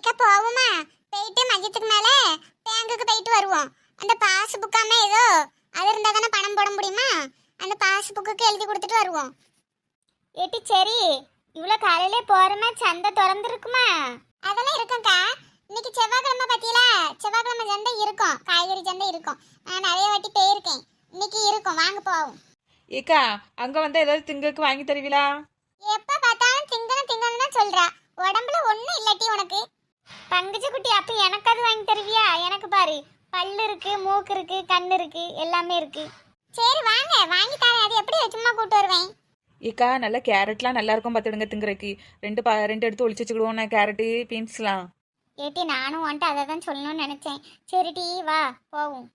இக்க போவோமா? போயிட்டு மதியத்துக்கு மேல பேங்குக்கு போயிட்டு வருவோம். அந்த பாஸ் புக்காம ஏதோ அது இருந்தா தானே பணம் போட முடியுமா? அந்த பாஸ் புக்குக்கு எழுதி கொடுத்துட்டு வருவோம். ஏட்டி சரி, இவ்வளோ காலையிலே போறோமா? சந்தை திறந்துருக்குமா? அதெல்லாம் இருக்கும்க்கா. இன்னைக்கு செவ்வாய்க்கிழமை பத்தியில செவ்வாய்க்கிழமை சந்தை இருக்கும், காய்கறி சந்தை இருக்கும். நான் நிறைய வாட்டி போயிருக்கேன். இன்னைக்கு இருக்கும், வாங்க போவோம். ஏக்கா அங்க வந்தா ஏதாவது திங்களுக்கு வாங்கி தருவீங்களா? எப்ப பார்த்தாலும் திங்கணும் திங்கணும் தான் சொல்றா. உடம்புல ஒண்ணும் இல்லாட்டி உனக்கு. பங்குச்சு குட்டி, அப்ப எனக்கு அது வாங்கி தருவியா? எனக்கு பாரு, பல்லு இருக்கு, மூக்கு இருக்கு, கண்ணு இருக்கு, எல்லாமே இருக்கு. சரி வாங்க, வாங்கி தரேன். அது எப்படி சும்மா கூட்டு வருவேன்? ஏக்கா நல்ல கேரட்லாம் நல்லா இருக்கும் பார்த்துடுங்க திங்குறதுக்கு. ரெண்டு எடுத்து ஒளிச்சு வச்சுக்கிடுவோம். நான் கேரட்டு பீன்ஸ்லாம். ஏட்டி நானும் வந்துட்டு அதை தான் சொல்லணும்னு நினைச்சேன். சரி டீ வா போவோம்.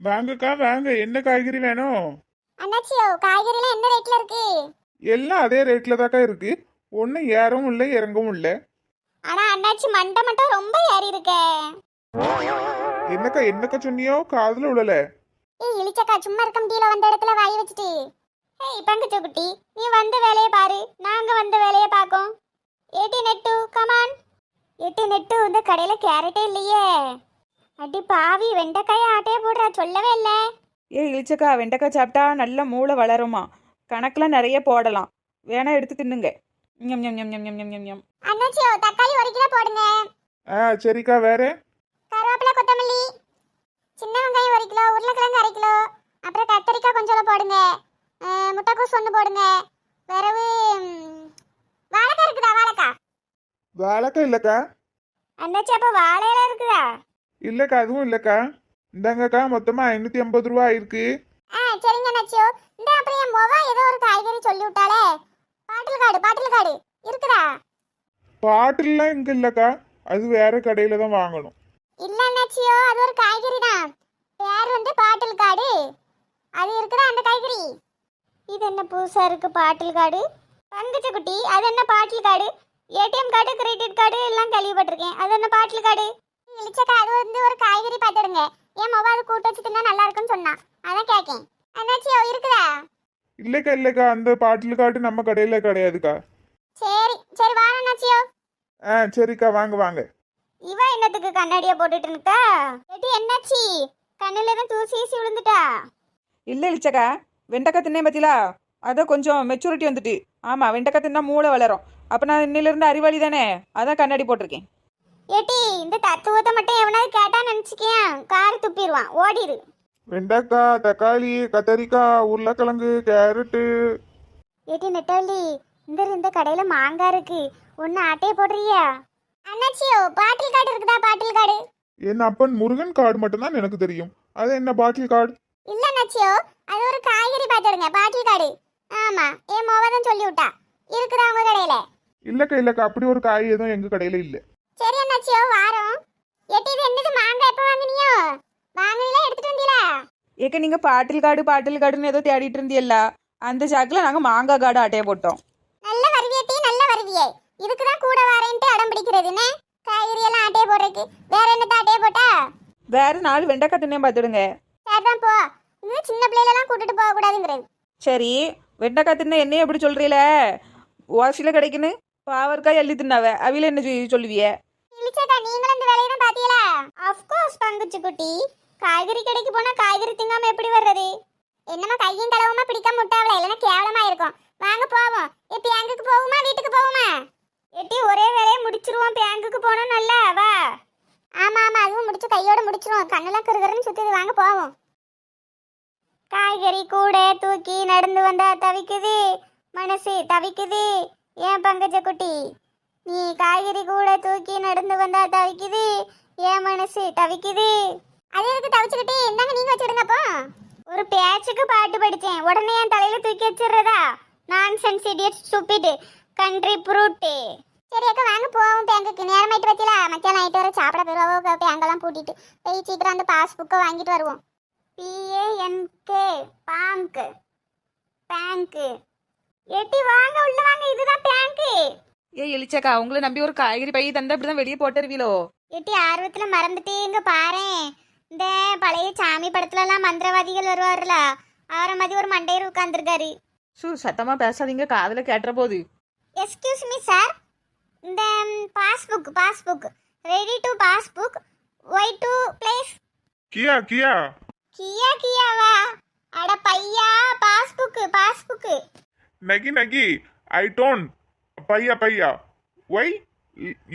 வாங்கக்கா வாங்க, என்ன காய்கறி வேணும்? அண்ணாச்சியோ, காய்கறிலாம் என்ன ரேட்ல இருக்கு? எல்லாம் அதே ரேட்ல தாக்கா இருக்கு. ஒன்றும் ஏறவும் இல்லை இறங்கவும் இல்லை. ஆனா அண்ணாச்சி மண்டை மட்டும் ரொம்ப ஏறி இருக்கே. என்னக்கா சொன்னியோ? காதுல விழல. ஏய் இளிச்சக்கா, சும்மா இருக்க முடியல வந்த இடத்துல வாய் வச்சுட்டு. ஏய் பங்குச்சு குட்டி, நீ வந்த வேலையை பாரு, நாங்க வந்த வேலையை பார்க்கோம். ஏட்டி நெட்டு கமான். ஏட்டி நெட்டு, இந்த கடையில கேரட்டே இல்லையே. அடி பாவி, வெண்டைக்காய ஆட்டையே போடுறா, சொல்லவே இல்லை. இழிச்சக்கா வெண்டைக்காய் சாப்பிட்டா நல்ல மூளை வளருமா. கணக்கெலாம் நிறைய போடலாம். வேணா எடுத்து தின்னுங்க. ஞம் ஞம் ஞம் ஞம் ஞம் ஞம் ஞம் ஞம். அண்ணாச்சியோ, தக்காளி 1 கிலோ போடுங்க. சரிக்கா, வேற? கருவேப்பிலை, கொத்தமல்லி, சின்ன வெங்காயம் 1 கிலோ, உருளைக்கிழங்கு 1/2 கிலோ, அப்புறம் கத்தரிக்காய் கொஞ்சம் போடுங்க. முட்டைக்கோஸ் 1 போடுங்க. பிறகு வாழைக்காய் இருக்குதா? வாழைக்காய் வாழைக்கா இல்லக்கா. அண்ணாச்சி அப்ப வாழையில இருக்குதா? இல்லக்கா, அதுவும் இல்லக்கா. இந்தாங்கக்கா, மொத்தமா 550 ரூபா இருக்கு. சரிங்க அண்ணாச்சியோ. இந்த அப்புறம் என் மொவா ஏதோ ஒரு காய்கறி சொல்லி விட்டாலே. பாட்டில் காடு இருக்குதா? பாட்டில்லாம் இங்க இல்லக்கா, அது வேற கடையில தான் வாங்கணும். இல்ல அண்ணாச்சியோ, அது ஒரு காய்கறி தான். பேர் வந்து பாட்டில் காடு. அது இருக்குதா அந்த காய்கறி? இது என்ன புதுசா இருக்கு, பாட்டில் கார்டு? பங்குச்சு குட்டி, அது என்ன bottle card? ATM card, credit card எல்லாம் கேள்விப்பட்டிருக்கேன். அது என்ன பாட்டில் கார்டு? இளிச்சக்கா, அது வந்து ஒரு காய்கறி பார்த்துடுங்க. என் மொவா அது கூட்டு வச்சு தின்னா நல்லா இருக்குன்னு சொன்னா, அதான் கேட்கேன். அண்ணாச்சியோ இருக்குதா? இல்லக்கா, அந்த பாட்டில் காட்டு நம்ம கடையில கிடையாதுக்கா. சரி வாங்க அண்ணாச்சியோ. சரிக்கா, வாங்க. இவ என்னத்துக்கு கண்ணாடியை போட்டுட்டு இருக்கா? ஏட்டி என்னாச்சி, கண்ணுல எதுவும் தூசி விழுந்துட்டா? இல்லை இழிச்சக்கா, வெண்டைக்காய் தின்னே பத்திலா அதான் கொஞ்சம் மெச்சூரிட்டி வந்துட்டு. ஆமாம், வெண்டைக்காய் தின்னா மூளை வளரும். அப்போ நான் இன்னிலிருந்து அறிவாளி தானே, அதான் கண்ணாடி போட்டிருக்கேன். ஏட்டி இந்த தத்துவத்தை மட்டும் எவனாவது கேட்டா நினைச்சுக்கேன், கார் துப்பிடுவான், ஓடிடு. வெண்டைக்காய், தக்காளி, கத்தரிக்காய், உருளைக்கிழங்கு, கேரட்டு. ஏட்டி நெட்டவள்ளி, இந்த கடையில மாங்காய் இருக்கு, ஒன்னு ஆட்டையை போடுறியா? அண்ணாச்சியோ, பாட்டில் கார்டு இருக்குதா? பாட்டில் கார்டு என் அப்பன் முருகன் கார்டு மட்டும்தான் எனக்கு தெரியும். அது என்ன பாட்டில் கார்டு? இல்ல அண்ணாச்சியோ, அது ஒரு காய்கறி பார்த்துடுங்க, பாட்டில் கார்டு. ஆமா, என் மொவா தான் சொல்லி விட்டா. இருக்குதா உங்க கடையில? இல்லக்கா, அப்படி ஒரு காய் எதுவும் எங்க கடையில இல்ல. சரி அண்ணாச்சியோ, வாரம். எட்டி இது என்னது மாங்காய்? எப்ப வாங்குனியோ? வாங்குனீங்களா? எடுத்துட்டு வந்தீங்களா? ஏக்க நீங்கள் பாட்டில் கார்டுன்னு ஏதோ தேடிட்டு இருந்தியல்ல, அந்த சாக்கில் நாங்கள் மாங்காய் கார்டு ஆட்டையை போட்டோம். நல்ல வருவியட்டி, நல்ல வருவியே. இதுக்குதான் கூட வாரேன்ட்டு அடம் பிடிக்கிறதுன்னு. காய்கறி எல்லாம் ஆட்டையை போடுறதுக்கு வேற என்னத்த ஆட்டையை போட்டா? வேறு 4 வெண்டைக்காய் தின்னே பார்த்துடுங்க. சரிதான் போ. இன்னும் சின்ன பிள்ளைகளெல்லாம் கூட்டிட்டு போக கூடாதுங்கிறது. சரி, வெண்டைக்காய் தின்ன என்னைய எப்படி சொல்கிறீல? வாசியில் கிடைக்குன்னு பாவற்காய் அள்ளி தின்னாவ அவில என்ன சொல்லுவிய? இளிச்சக்கா, நீங்களும் இந்த வேலையை தான் பாத்தீங்களா? அஃப்கோர்ஸ் பங்குச்சு குட்டி, காய்கறி கடைக்கு போனா காய்கறி திங்காம எப்படி வர்றது? என்னமா கையும் களவுமா பிடிக்காம விட்டாவல, இல்லைன்னா கேவலமா இருக்கும். வாங்க போவோம். இப்ப எங்குக்கு போகுமா, வீட்டுக்கு போகுமா? ஏட்டி ஒரே வேலையை முடிச்சிருவோம், பேங்குக்கு போனோம். நல்லா வா. ஆமா, அதுவும் முடிச்சு கையோட முடிச்சிருவோம். கண்ணெல்லாம் கருகருன்னு சுத்துது. வாங்க போவோம். காய்கறி கூட தூக்கி நடந்து வந்தா தவிக்குது, மனசு தவிக்குது. ஏன் பங்கஜ குட்டி, நீ காய்கறி கூட தூக்கி நடந்து வந்தா தவிக்குது, ஏன் மனசு தவிக்குது. அது எதுக்கு தவிச்சுக்கிட்டு? இந்தாங்க, நீங்க வச்சுடுங்க அப்போ. ஒரு பேச்சுக்கு பாட்டு படிச்சேன், உடனே என் தலையில தூக்கி வச்சிடுறதா? Nonsense idiot stupid country brute. சரி அக்கா, வாங்க போவோம் பேங்குக்கு. நேரமாயிட்டு வச்சல, மத்தியானம் நைட்டு வரை சாப்பிட போயிடுவோம். பேங்கெல்லாம் பூட்டிட்டு போய் சீக்கிரம் அந்த பாஸ்புக்கை வாங்கிட்டு வருவோம். PANK bank. ஏட்டி வாங்க, உள்ள வாங்க, இதுதான் பேங்க். இழிச்சக்கா, உங்களை நம்பி ஒரு காய்கறி பை தந்தா இப்படி தான் வெளியே போட்டுருவீளோ? ஏட்டி ஆர்வத்துல மறந்துட்டு இங்க பாரேன். இந்த பழைய சாமி படத்துல எல்லாம் மந்திரவாதிகள் வருவாருல, அவரை மாதிரி ஒரு மண்டையர் உட்கார்ந்துருக்காரு. சத்தமாக பேசாதீங்க, காதில் கேட்டுற போது. எஸ்கியூஸ் மீ சார், இந்த passbook ready to passbook why to place. கியா கியா கியாவா? அட பையா, பாஸ்புக்கு. நகி நகி ஐ டோன்ட் பையா பையா why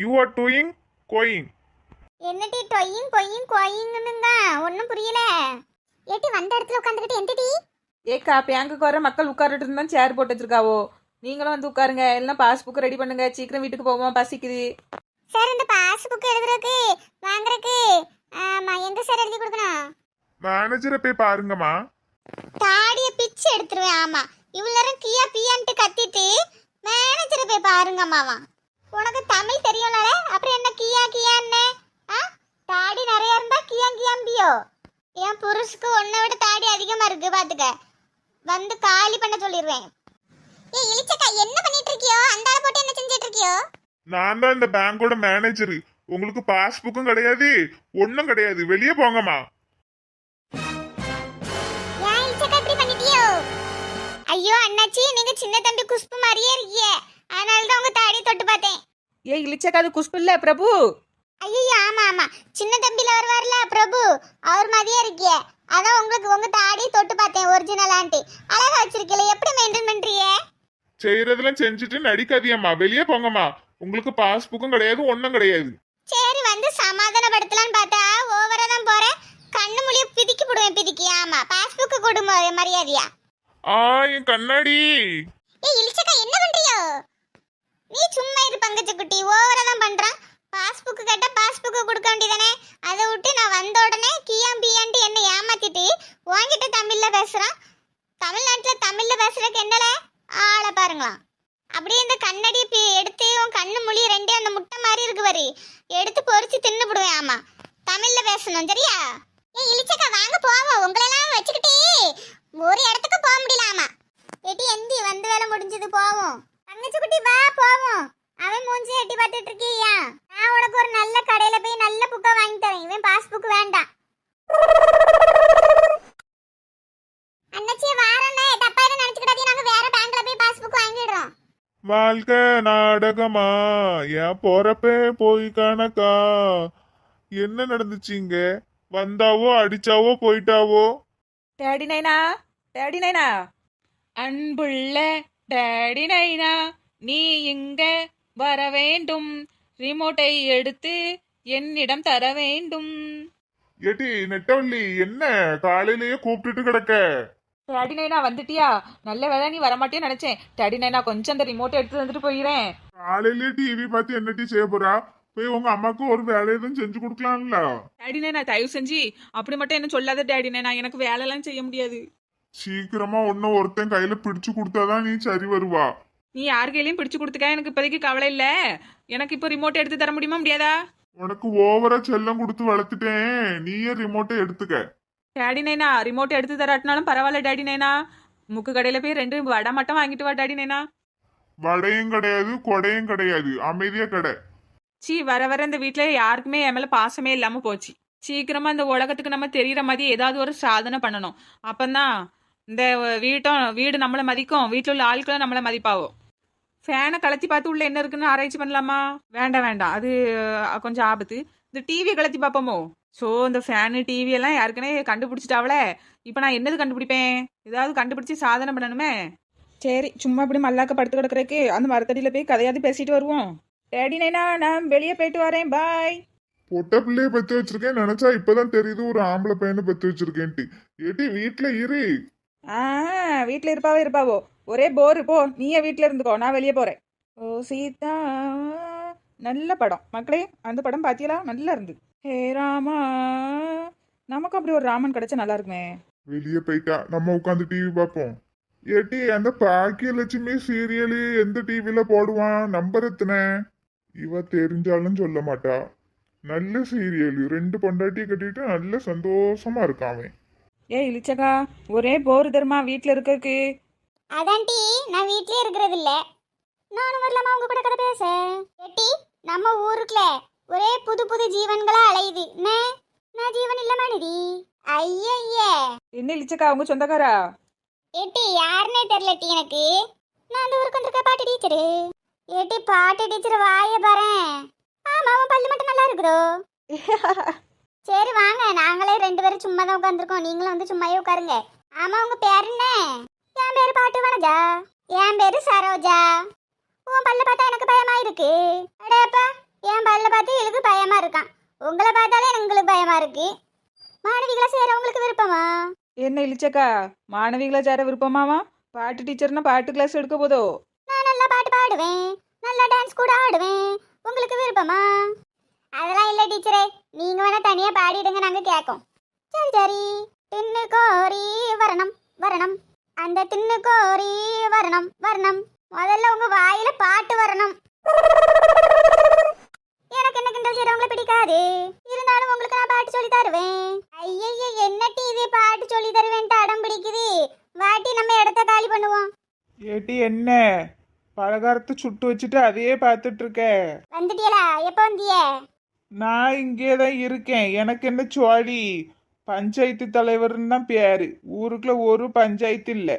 you are doing going. என்னடி டொய்யிங் கொய்யிங்குங்க ஒன்றும் புரியல. ஏட்டி வந்த இடத்துல உட்காந்துக்கிட்டு எந்தடி? ஏக்கா பேங்குக்கு வர மக்கள் உட்கார்ந்துட்டு இருந்தா சேர் போட்டு வச்சிருக்காவோ, நீங்களும் வந்து உட்காருங்க. இல்லைன்னா பாஸ்புக் ரெடி பண்ணுங்க, சீக்கிரம் வீட்டுக்கு போவோம், பசிக்குது. சார் இந்த பாஸ்புக் எழுதுறதுக்கு வாங்குறதுக்கு ஆமா எங்க சார் எழுதி கொடுக்கணும்? மேனேஜரை போய் பாருங்கம்மா. தாடிய பிச்சு எடுத்துருவேன். ஆமா, இவ்வளவு நேரம் கியா பியான்ட்டு கத்திட்டு மேனேஜரை போய் பாருங்கம்மாவா. உனக்கு தமிழ் தெரியும்ல, அப்புறம் என்ன கியான்னு? தாடி நிறைய இருந்தா கியாம்பியோ? என் புருஷுக்கு உன்னை விட தாடி அதிகமா இருக்கு பாத்துக்க, வந்து காலி பண்ண சொல்லிடுவேன். ஏ இளிச்சக்கா என்ன பண்ணிட்டு இருக்கியோ? அந்த ஆளை போட்டு என்ன செஞ்சிட்டு இருக்கியோ? நான் தான் இந்த பேங்கோட மேனேஜர். உங்களுக்கு பாஸ்புக்கும் கிடையாது, ஒன்றும் கிடையாது. வெளியே போங்கம்மா. ஏன் இளிச்சக்கா இப்படி பண்ணிட்டியோ? ஐயோ அண்ணாச்சி, நீங்க சின்ன தம்பி குஷ்பு மாதிரியே இருக்கீங்க, அதனால தான் உங்க தாடியை தொட்டு பார்த்தேன். ஏ இழிச்சக்கா, அது குஷ்பு இல்ல பிரபு. ஐயோ ஆமா, சின்ன தம்பில வருவார்ல பிரபு, அவர் மாதிரியே இருக்கிய, அதான் உங்களுக்கு உங்க தாடி தொட்டு பார்த்தேன் ஒரிஜினலான்ட்டு. அழகா வச்சிருக்கீல, எப்படி மெயின்டைன் பண்றீங்க? செய்யறதெல்லாம் செஞ்சுட்டு நடிக்காதியம்மா. வெளியே போங்கம்மா. உங்களுக்கு பாஸ்புக்கும் கிடையாது, ஒன்றும் கிடையாது. சரி, வந்து சமாதானப்படுத்தலான்னு பார்த்தா ஓவரா தான் போறேன். கண்ணு மொழிய பிதிக்கி போடுவேன். ஆமா, பாஸ்புக்கு கொடுங்க மரியாதையா. என் கண்ணாடி. ஏய் இளிச்சக்கா, என்ன பண்றியோ? நீ சும்மா இரு பங்கச்ச குட்டி, ஓவரா தான் பண்றான். பாஸ்புக்கு கேட்டா பாஸ்புக்கு கொடுக்க வேண்டியதானே, அதை விட்டு நான் வந்த உடனே கியாம்பியான்ட்டு என்ன ஏமாத்திட்டு உன்கிட்ட தமிழ்ல பேசுறான். தமிழ்நாட்டுல தமிழ்ல பேசுறதுக்கு என்னல ஆளை பாருங்களாம். அப்படியே இந்த கண்ணாடி எடுத்து உன் கண்ணு மொழி ரெண்டே அந்த முட்டை மாதிரி இருக்கு பாரு, எடுத்து பொறிச்சு தின்னுபிடுவேன். ஆமா, தமிழ்ல பேசணும் சரியா? ஏ இளிச்சக்கா வாங்க போவோம். உங்களெல்லாம் வச்சுக்கிட்டு ஒரு இடத்துக்கு போக முடியலாமா? எட்டி எந்தி வந்து வேலை முடிஞ்சது, போவோம். தங்கச்சி குட்டி வா போவோம். அவன் மூஞ்சி எட்டி பார்த்துட்டு இருக்கியா? நான் உனக்கு ஒரு நல்ல கடையில போய் நல்ல புக்கை வாங்கி தரேன். இவன் பாஸ்புக் வேண்டாம். அண்ணாச்சி வாரனே தப்பா எதுவும் நினைச்சுக்கிட்டாதீங்க, நாங்க வேற பேங்க்ல போய் பாஸ்புக் வாங்கிடுறோம். வாழ்க்கை நாடகமா, ஏன் போறப்பே போய் கணக்கா. என்ன நடந்துச்சுங்க? வந்தாவோ அடிச்சாவோ போயிட்டாவோ? டேடி நைனா, அன்புள்ள டேடி நைனா, நீ இங்க வர வேண்டும், ரிமோட்டை எடுத்து என்னிடம் தர வேண்டும். ஏட்டி நெட்டவள்ளி, என்ன காலையிலேயே கூப்பிட்டுட்டு கிடக்க? டேடி நைனா வந்துட்டியா? நல்ல வேலை நீ வரமாட்டேன்னு நினைச்சேன். டேடி நைனா கொஞ்சம் அந்த ரிமோட்டை எடுத்து வந்துட்டு போயிடுறேன். காலையிலேயே டிவி பார்த்து என்ன டீ செய்ய போறா? போய் உங்க அம்மாக்கு ஒரு வேலை எதுவும் செஞ்சு கொடுக்கலாம்ல? டேடி நைனா தயவு செஞ்சு அப்படி மட்டும் என்ன சொல்லாத டேடி நைனா, எனக்கு வேலைலாம் செய்ய முடியாது. சீக்கிரமா ஒன்னும் ஒருத்தன் கையில பிடிச்சு கொடுத்தாதான் நீ சரி வருவா. நீ யார் கையிலையும் பிடிச்சு கொடுத்துக்க, எனக்கு இப்போதைக்கு கவலை இல்ல. எனக்கு இப்போ ரிமோட் எடுத்து தர முடியுமா முடியாதா? உனக்கு ஓவரா செல்லம் கொடுத்து வளர்த்துட்டேன், நீயே ரிமோட்டை எடுத்துக்க. டேடி நைனா ரிமோட் எடுத்து தராட்டினாலும் பரவாயில்ல டேடி நைனா, முக்கு கடையில போய் 2 வடை மட்டும் வாங்கிட்டு வா டேடி நைனா. வடையும் கிடையாது கொடையும் கிடையாது, அமைதியா கடை. சீ, வர வர இந்த வீட்டில் யாருக்குமே என் மேலே பாசமே இல்லாமல் போச்சு. சீக்கிரமாக இந்த உலகத்துக்கு நம்ம தெரிகிற மாதிரி ஏதாவது ஒரு சாதனை பண்ணணும். அப்போந்தான் இந்த வீடு நம்மளை மதிக்கும், வீட்டில் உள்ள ஆட்களும் நம்மளை மதிப்பாகும். ஃபேனை கலத்தி பார்த்து உள்ள என்ன இருக்குன்னு ஆராய்ச்சி பண்ணலாமா? வேண்டாம், அது கொஞ்சம் ஆபத்து. இந்த டிவியை கலத்தி பார்ப்போமோ? ஸோ இந்த ஃபேனு டிவி எல்லாம் யாருக்குனே கண்டுபிடிச்சிட்டாவளே, இப்போ நான் என்னது கண்டுபிடிப்பேன்? ஏதாவது கண்டுபிடிச்சி சாதனை பண்ணணுமே. சரி, சும்மா இப்படி மல்லாக்க படுத்து கிடக்குறக்கு அந்த மரத்தடியில் போய் கதையாவது பேசிட்டு வருவோம். டேடி நைனா நான் வெளியே போயிட்டு வரேன், பாய். பொட்ட பிள்ளைய பெத்து வச்சிருக்கேன் நினைச்சா இப்பதான் தெரியுது ஒரு ஆம்பளை பையனை பெத்து வச்சிருக்கேன்ட்டு. ஏட்டி வீட்டுல இரு. வீட்டில் இருப்பாவோ ஒரே போர். போ, நீயே வீட்டில் இருந்துக்கோ, நான் வெளியே போகிறேன். ஓ சீதா, நல்ல படம் மக்களே. அந்த படம் பார்த்தீங்களா? நல்லா இருந்து. ஹே ராமா, நமக்கும் அப்படி ஒரு ராமன் கிடைச்சா நல்லா இருக்குமே. வெளியே போயிட்டா, நம்ம உட்காந்து டிவி பார்ப்போம். ஏட்டி அந்த பாக்கியலட்சுமி சீரியலு எந்த டிவில போடுவான்? நம்பர் எத்தனை? இவ தெரிஞ்சாலும் சொல்ல மாட்டா. நல்ல சீரியலு, 2 பொண்டாட்டியை கட்டிட்டு நல்ல சந்தோஷமா இருக்கான். ஏய் இளிச்சக்கா, ஒரே போர் தருமா வீட்டில் இருக்கக்கு. அதான்டி நான் வீட்லயே இருக்கிறது இல்ல, நானும் வரலாமா உங்க கூட கதை பேச? எட்டி நம்ம ஊருக்குள்ள ஒரே புது புது ஜீவன்களா அலையுது. நான் ஜீவன் இல்ல மனிதி. ஐயய்யே, என்ன இளிச்சக்கா உங்க சொந்தக்காரா? ஏட்டி யாருன்னே தெரியலட்டி எனக்கு. நான் அந்த ஊருக்கு வந்திருக்க பாட்டு டீச்சரு. ஏட்டி பாட்டு டீச்சர் வாய பாறேன். ஆமா, அவன் பல்லு மட்டும் நல்லா இருக்குதோ. சரி வாங்க, நாங்களே 2 பேரும் சும்மா தான் உட்காந்துருக்கோம், நீங்களும் வந்து சும்மாவே உட்காருங்க. ஆமா, உங்க பேர் என்ன? என் பேரு பாட்டு வனஜா. என் பேரு சரோஜா. உன் பல்ல பார்த்தா எனக்கு பயமா இருக்கு. அடேப்பா, என் பல்ல பார்த்து எனக்கு பயமா இருக்கான். உங்களை பார்த்தாலே எங்களுக்கு பயமா இருக்கு. மாணவிகளை சேர உங்களுக்கு விருப்பமா? என்ன இழிச்சக்கா, மாணவிகளை சேர விருப்பமாவா? பாட்டு டீச்சர்னா பாட்டு கிளாஸ் எடுக்க போதோ? நான் நல்லா பாட்டு பாடுவேன், நல்லா டான்ஸ் கூட ஆடுவேன். உங்களுக்கு விருப்பமா? அதெல்லாம் இல்லை டீச்சரே, நீங்க வேணா தனியா பாடிடுங்க, நாங்க கேட்கோம். சரி சரி. தின்னு கோரி வரணும் வரணும், அந்த தின்னு கோரி வரணும் வரணும். முதல்ல உங்க வாயில பாட்டு வரணும். எனக்கு என்ன கிண்டல் செய்றவங்கள பிடிக்காது, இருந்தாலும் உங்களுக்கு நான் பாட்டு சொல்லி தருவேன். ஐயய்ய, என்ன டிவி பாட்டு சொல்லி தருவேன்ட்டு அடம் பிடிக்குது. வாட்டி நம்ம இடத்த காலி பண்ணுவோம். ஏட்டி என்ன பலகாரத்தை சுட்டு வச்சுட்டு அதையே பார்த்துட்டு இருக்க? வந்துட்டியலா? எப்போ வந்திய? நான் இங்கே தான் இருக்கேன். எனக்கு என்ன சோழி, பஞ்சாயத்து தலைவர்னு தான் பேரு. ஊருக்குள்ள ஒரு பஞ்சாயத்து இல்லை.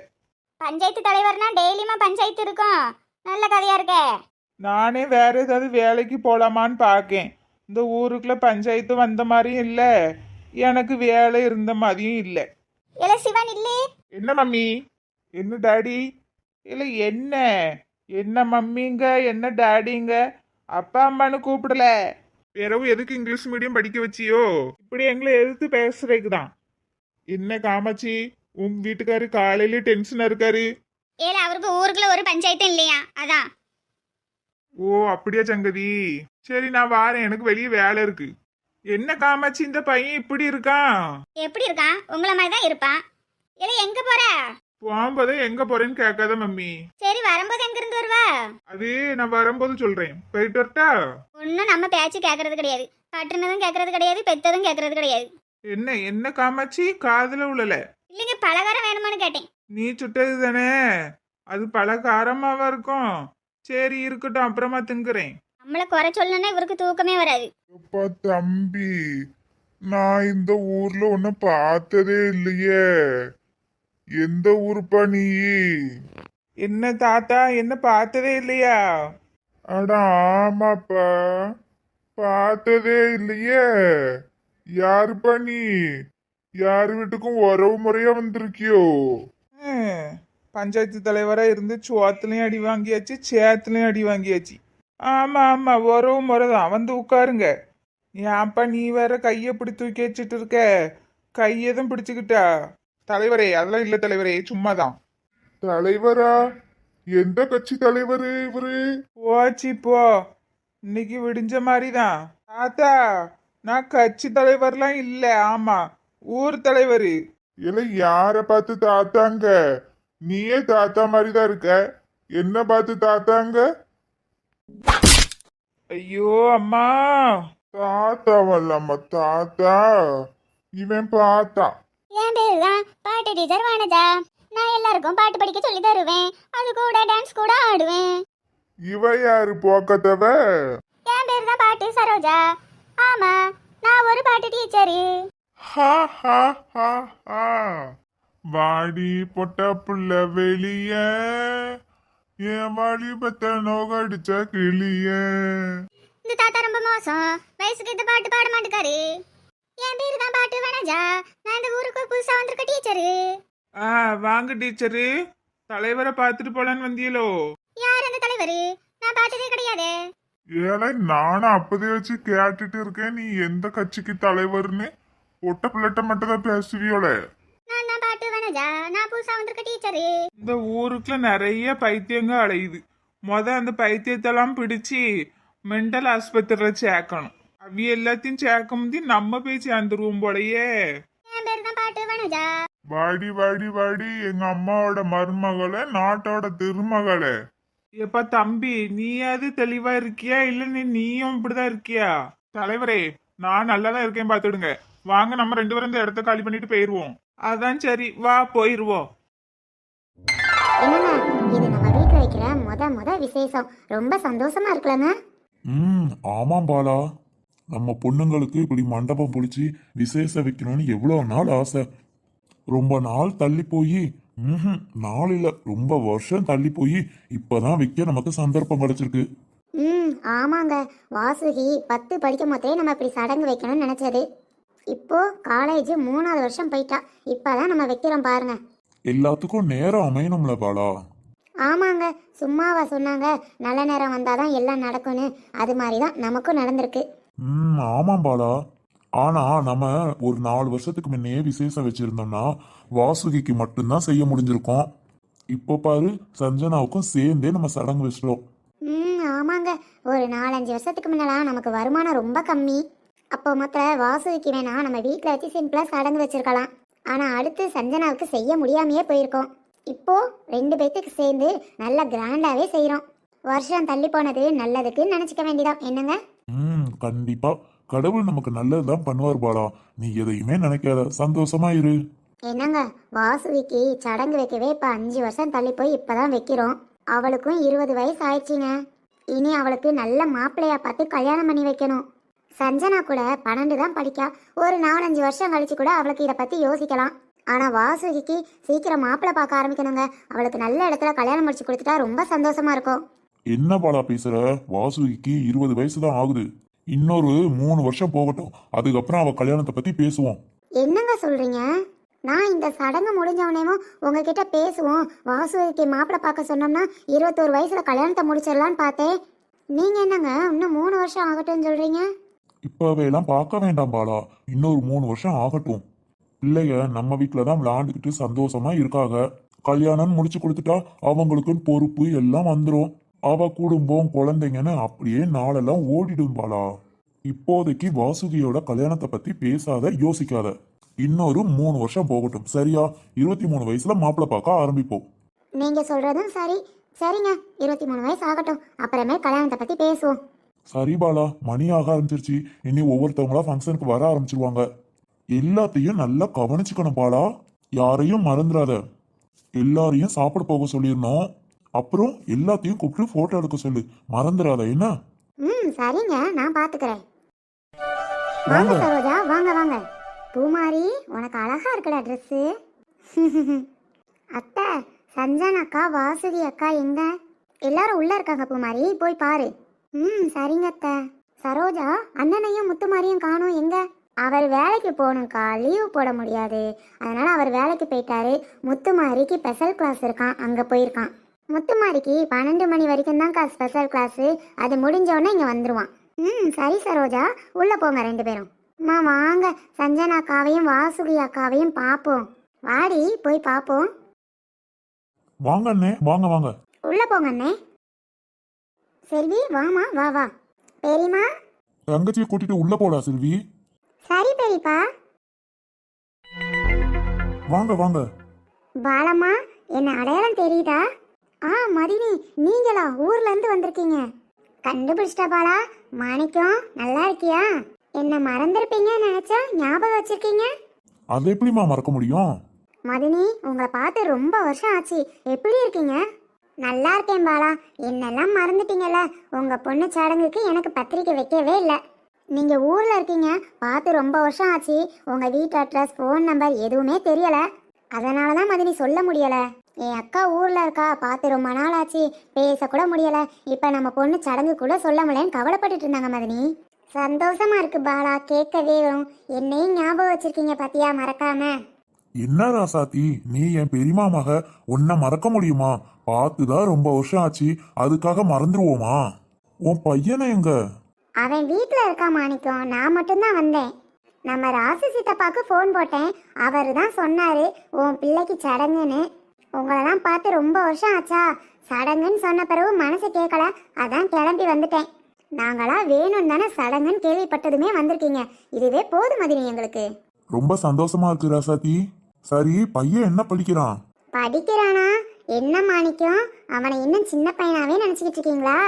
பஞ்சாயத்து தலைவர்னா டெய்லியுமா பஞ்சாயத்து இருக்கும்? நல்ல கதையா இருக்க. நானே வேற ஏதாவது வேலைக்கு போலாமான்னு பார்க்கேன். இந்த ஊருக்குள்ள பஞ்சாயத்து வந்த மாதிரியும் இல்லை, எனக்கு வேலை இருந்த மாதிரியும் இல்லை. இல்ல சிவன் இல்லே. என்ன மம்மி? என்ன டாடி? இல்லை என்ன என்ன மம்மிங்க என்ன டாடிங்க? அப்பா அம்மான்னு கூப்பிடல. பிறகு எதுக்கு இங்கிலீஷ் மீடியம் படிக்க வச்சியோ? இப்படி எங்களை எதிர்த்து பேசுறதுக்கு தான். என்ன காமாட்சி, உன் வீட்டுக்காரு காலையில டென்ஷனா இருக்காரு? ஏல, அவருக்கு ஊருக்குள்ள ஒரு பஞ்சாயத்தும் இல்லையா, அதான். ஓ அப்படியா சங்கதி? சரி நான் வாரேன், எனக்கு வெளியே வேலை இருக்கு. என்ன காமாட்சி, இந்த பையன் இப்படி இருக்கான்? எப்படி இருக்கான்? உங்களை மாதிரி தான் இருப்பான். இல்ல, எங்க போற? போகும்போதே எங்க போறேன்னு கேட்காத மம்மி. சரி, வரும்போது எங்க இருந்து வருவா? அது நான் வரும்போது சொல்றேன். போயிட்டு வரட்டா? ஒன்னும் நம்ம பேச்சு கேட்கறது கிடையாது, கட்டுனதும் கேட்கறது கிடையாது, பெத்ததும் கேட்கறது கிடையாது. என்ன என்ன காமாட்சி, காதுல உழல? இல்லைங்க, பலகாரம் வேணுமான்னு கேட்டேன். நீ சுட்டது தானே, அது பலகாரமாவா இருக்கும்? சரி இருக்கட்டும், அப்புறமா திங்குறேன். நம்மள குறை சொல்லணும்னா இவருக்கு தூக்கமே வராது. அப்பா தம்பி, நான் இந்த ஊர்ல ஒன்னும் பார்த்ததே இல்லையே. எந்த ஊருப்பா நீ? என்ன தாத்தா, என்ன பார்த்ததே இல்லையா? அட ஆமாப்பா, பார்த்ததே இல்லையே. யாருப்பா நீ? யார் வீட்டுக்கும் உறவு முறையா வந்திருக்கியோ? பஞ்சாயத்து தலைவரா இருந்து சோத்துலயும் அடி வாங்கியாச்சு, சேத்துலயும் அடி வாங்கியாச்சு. ஆமா ஆமா, உறவு முறை தான். வந்து உட்காருங்க. ஏன்ப்பா நீ வேற கையை இப்படி தூக்கி வச்சுட்டு இருக்க? கையதும் பிடிச்சுக்கிட்டா? தலைவரே, அதெல்லாம் இல்ல தலைவரே, சும்மாதான். தலைவரா? எந்த கட்சி தலைவரு இவரு? போச்சு போ, இன்னைக்கு விடிஞ்ச மாதிரிதான். தாத்தா, நான் கட்சி தலைவர்லாம் இல்ல. ஆமா, ஊர் தலைவரு. இல்ல, யார பார்த்து தாத்தாங்க? நீயே தாத்தா மாதிரி தான் இருக்க. என்ன பார்த்து தாத்தாங்க? ஐயோ அம்மா, தாத்தா வரலாமா? தாத்தா இவன் பார்த்தா. என் பேரு தான் பாட்டு டீச்சர் வனஜா. நான் எல்லாருக்கும் பாட்டு படிக்க சொல்லி தருவேன், அது கூட டான்ஸ் கூட ஆடுவேன். இவ யாரு போக்கத்தவ? என் பேரு தான் பாட்டு சரோஜா. ஆமா, நான் ஒரு பாட்டு டீச்சரு. ஹா ஹா ஹா ஹா. வாடி பொட்ட புள்ள வெளிய, என் வாலிபத்த நோகடிச்ச கிளிய. இந்த தாத்தா ரொம்ப மோசம், வயசுக்கு இந்த பாட்டு பாட மாட்டேக்காரு. என் பேரு தான் பாட்டு வனஜா. நான் இந்த ஊருக்கு புதுசா வந்திருக்க டீச்சரு. வாங்க டீச்சரு, தலைவரை பார்த்துட்டு போலான்னு வந்தியலோ? யார் அந்த தலைவரு? நான் பார்த்ததே கிடையாது. ஏழை, நானும் அப்பதே வச்சு கேட்டுட்டு இருக்கேன். நீ எந்த கட்சிக்கு தலைவர்னு ஒட்ட பிள்ளட்ட மட்டும் தான் பேசுவியோல. நான் தான் பாட்டு வனஜா, நான் புதுசா வந்திருக்க டீச்சரு. இந்த ஊருக்குள்ள நிறைய பைத்தியங்க அலையுது. அந்த பைத்தியத்தெல்லாம் பிடிச்சு மென்டல் ஆஸ்பத்திரியில சேர்க்கணும். அவி எல்லாத்தையும் சேர்க்க முந்தி நம்ம போய் சேர்ந்துருவோம் போலயே. என் பேரு தான் பாட்டு வனஜா. வாடி வாடி வாடி, எங்க அம்மாவோட மருமகளே, நாட்டோட திருமகளே. எப்ப தம்பி, நீயாவது தெளிவா இருக்கியா? இல்ல நீயும் இப்படிதான் இருக்கியா? தலைவரே, நான் நல்லாதான் இருக்கேன், பாத்துடுங்க. வாங்க, நம்ம 2 பேரும் இந்த இடத்த காலி பண்ணிட்டு போயிருவோம். அதான் சரி, வா போயிருவோம். என்னங்க, இது நம்ம வீட்டுல வைக்கிற முத விசேஷம். ரொம்ப சந்தோஷமா இருக்கலங்க. ஆமாம் பாலா, நம்ம பொண்ணுங்களுக்கு இப்படி மண்டபம் பிடிச்சி விசேஷம் வைக்கணும்னு எவ்வளோ நாள் ஆசை. ரொம்ப நாள் தள்ளி போய், நாள் இல்லை ரொம்ப வருஷம் தள்ளி போய் இப்போதான் வைக்க நமக்கு சந்தர்ப்பம் கிடைச்சிருக்கு. ஆமாங்க. வாசுகி 10 படிக்கும் போதே நம்ம இப்படி சடங்கு வைக்கணும்னு நினைச்சது. இப்போ காலேஜ் 3வது வருஷம் போயிட்டா. இப்பதான் நம்ம வைக்கிறோம் பாருங்க. எல்லாத்துக்கும் நேரம் அமையணும்ல பாலா. ஆமாங்க, சும்மாவா சொன்னாங்க நல்ல நேரம் வந்தாதான் எல்லாம் நடக்கும்னு? அது மாதிரி தான் நமக்கும் நடந்திருக்கு. ஆமாம் பாலா. ஆனா நம்ம ஒரு 4 வருஷத்துக்கு முன்னே விசேஷம் வச்சிருந்தோம்னா வாசுகிக்கு மட்டும்தான் செய்ய முடிஞ்சிருக்கோம். இப்போ பாரு, சஞ்சனாவுக்கும் சேர்ந்தே நம்ம சடங்கு வச்சிட்டோம். ஆமாங்க, ஒரு 4-5 வருஷத்துக்கு முன்னலாம் நமக்கு வருமானம் ரொம்ப கம்மி. அப்போ மாத்திரம் வாசுகிக்கு வேணா நம்ம வீட்டில் வச்சு சிம்பிளா சடங்கு வச்சிருக்கலாம். ஆனா அடுத்து சஞ்சனாவுக்கு செய்ய முடியாமையே போயிருக்கோம். இப்போ 2 பேத்துக்கு சேர்ந்து நல்ல கிராண்டாவே செய்றோம். வருஷம் தள்ளி போனது நல்லதுக்குன்னு நினைச்சுக்க வேண்டியதான். என்னங்க? கண்டிப்பா கடவுள் நமக்கு நல்லதுதான் பண்ணுவார் பாலா. நீ எதையுமே நினைக்காத, சந்தோஷமா இரு. என்னங்க, வாசுவிக்கு சடங்கு வைக்கவே இப்ப 5 வருஷம் தள்ளி போய் இப்பதான் வைக்கிறோம். அவளுக்கும் 20 வயசு ஆயிடுச்சுங்க. இனி அவளுக்கு நல்ல மாப்பிள்ளையா பார்த்து கல்யாணம் பண்ணி வைக்கணும். சஞ்சனா கூட 12 தான் படிக்கா. ஒரு 4-5 வருஷம் கழிச்சு கூட அவளுக்கு இதை பத்தி யோசிக்கலாம். ஆனா வாசுகிக்கு சீக்கிரம் மாப்பிள்ளை பார்க்க ஆரம்பிக்கணுங்க. அவளுக்கு நல்ல இடத்துல கல்யாணம் முடிச்சு கொடுத்துட்டா ரொம்ப சந்தோஷமா இருக்கும். என்ன பாலா பேசுற? வாசுகிக்கு 20 வயசு தான் ஆகுது. இன்னொரு 3 வருஷம் போகட்டும், அதுக்கப்புறம் அவ கல்யாணத்தை பத்தி பேசுவோம். என்னங்க சொல்றீங்க? நான் இந்த சடங்கு முடிஞ்சவனேமோ உங்ககிட்ட பேசுவோம், வாசுகிக்கு மாப்பிள்ளை பார்க்க சொன்னோம்னா 21 வயசுல கல்யாணத்தை முடிச்சிடலான்னு பார்த்தேன். நீங்க என்னங்க இன்னும் 3 வருஷம் ஆகட்டும்னு சொல்றீங்க? இப்பவே எல்லாம் பார்க்க வேண்டாம் பாலா, இன்னொரு 3 வருஷம் ஆகட்டும். பிள்ளைய நம்ம வீட்டில தான் விளையாண்டுக்கிட்டு சந்தோஷமா இருக்காங்க. கல்யாணம் முடிச்சு கொடுத்துட்டா அவங்களுக்குன்னு பொறுப்பு எல்லாம் வந்துடும். அவ குடும்பம் குழந்தைங்கன்னு அப்படியே நாளெல்லாம் ஓடிடும் பாலா. இப்போதைக்கு வாசுகியோட கல்யாணத்தை பத்தி பேசாத, யோசிக்காத. இன்னொரு 3 வருஷம் போகட்டும், சரியா? 23 வயசுல மாப்பிள்ளை பார்க்க ஆரம்பிப்போம். நீங்க சொல்றதும் சரி. சரிங்க, 23 வயசு ஆகட்டும், அப்புறமே கல்யாணத்தை பத்தி பேசுவோம். சரி பாலா, மணி ஆக ஆரம்பிச்சிருச்சு. இனி ஒவ்வொருத்தவங்களா ஃபங்க்ஷனுக்கு வர ஆரம்பிச்சிருவாங்க. எல்லாத்தையும் நல்லா கவனிச்சுக்கணும் பாலா, யாரையும் மறந்துடாத. எல்லாரையும் சாப்பிட போக சொல்லிடணும். அப்புறம் எல்லாத்தையும் கூப்பிட்டு போட்டோ எடுக்க சொல்லு, மறந்துடாத என்ன? சரிங்க, நான் பாத்துக்கிறேன். வாங்க சரோஜா, வாங்க வாங்க. பூமாரி, உனக்கு அழகா இருக்குடா ட்ரெஸ்ஸு. அத்தை, சஞ்சனா அக்கா வாசுகி அக்கா எங்க? எல்லாரும் உள்ள இருக்காங்க பூமாரி, போய் பாரு. சரிங்க அத்தை. சரோஜா, அண்ணனையும் முத்துமாரியும் காணோம், எங்க? அவர் வேலைக்கு போகணும்க்கா, லீவு போட முடியாது, அதனால அவர் வேலைக்கு போயிட்டாரு. முத்துமாரிக்கு ஸ்பெஷல் கிளாஸ் இருக்கான், அங்கே போயிருக்கான். முத்துமாரிக்கு 12 மணி வரைக்கும் தான்க்கா ஸ்பெஷல் கிளாஸு, அது முடிஞ்சோடனே இங்கே வந்துடுவான். சரி சரோஜா, உள்ளே போங்க 2 பேரும். அம்மா வாங்க, சஞ்சனா அக்காவையும் வாசுகி அக்காவையும் பார்ப்போம். வாடி, போய் பார்ப்போம். வாங்க அண்ணே, வாங்க வாங்க. உள்ளே போங்க அண்ணே. செல்வி, வாமா, வா வா. பெரியம்மா. தங்கச்சியை கூட்டிட்டு உள்ள போடா செல்வி. சரி பெரியப்பா. வாங்க வாங்க. பாலம்மா, என்ன அடையாளம் தெரியுதா? மதினி, நீங்களா ஊர்ல இருந்து வந்திருக்கீங்க? கண்டுபிடிச்சிட்டா பாலா. மாணிக்கம், நல்லா இருக்கியா? என்ன மறந்துருப்பீங்கன்னு நினைச்சா ஞாபகம் வச்சிருக்கீங்க. அதை எப்படிமா மறக்க முடியும்? மதினி, உங்களை பார்த்து ரொம்ப வருஷம் ஆச்சு, எப்படி இருக்கீங்க? நல்லா இருக்கேன் பாலா. என்னெல்லாம் மறந்துட்டீங்கல்ல. உங்க பொண்ணு சடங்குக்கு எனக்கு பத்திரிக்கை வைக்கவே இல்லை. நீங்க ஊர்ல இருக்கீங்க, பார்த்து ரொம்ப வருஷம் ஆச்சு. உங்க வீட்டு அட்ரஸ், ஃபோன் நம்பர் எதுவுமே தெரியல. அதனாலதான் மதினி சொல்ல முடியல. என் அக்கா ஊர்ல இருக்கா, பார்த்து ரொம்ப நாள் ஆச்சு, பேசக்கூட முடியல. இப்ப நம்ம பொண்ணு சடங்கு கூட சொல்ல முடியலன்னு கவலைப்பட்டுட்டு இருந்தாங்க மதினி. சந்தோஷமா இருக்கு பாலா, கேட்கவே. என்னையும் ஞாபகம் வச்சிருக்கீங்க பாத்தியா, மறக்காம. என்ன ராசாத்தி, நீ என் பெரியமா மக, உன்னை மறக்க முடியுமா? பார்த்துதான் ரொம்ப வருஷம் ஆச்சு, அதுக்காக மறந்துடுவோமா? உன் பையனை எங்க? அவன் வீட்டில் இருக்கா மாணிக்கம், நான் மட்டும்தான் வந்தேன். நம்ம ராசி சித்தப்பாக்கு ஃபோன் போட்டேன், அவர் தான் சொன்னார் உன் பிள்ளைக்கு சடங்குன்னு. உங்களெல்லாம் பார்த்து ரொம்ப வருஷம் ஆச்சா, சடங்குன்னு சொன்ன பிறகு மனசு கேட்கல, அதான் கிளம்பி வந்துட்டேன். நாங்களா வேணும் தானே சடங்குன்னு கேள்விப்பட்டதுமே வந்திருக்கீங்க, இதுவே போதும் மதினி எங்களுக்கு. ரொம்ப சந்தோஷமா இருக்கு ராசாத்தி. சரி, பையன் என்ன படிக்கிறான்? படிக்கிறானா? என்ன மாணிக்கம், அவனை இன்னும் சின்ன பையனாவே நினச்சிக்கிட்டு இருக்கீங்களா?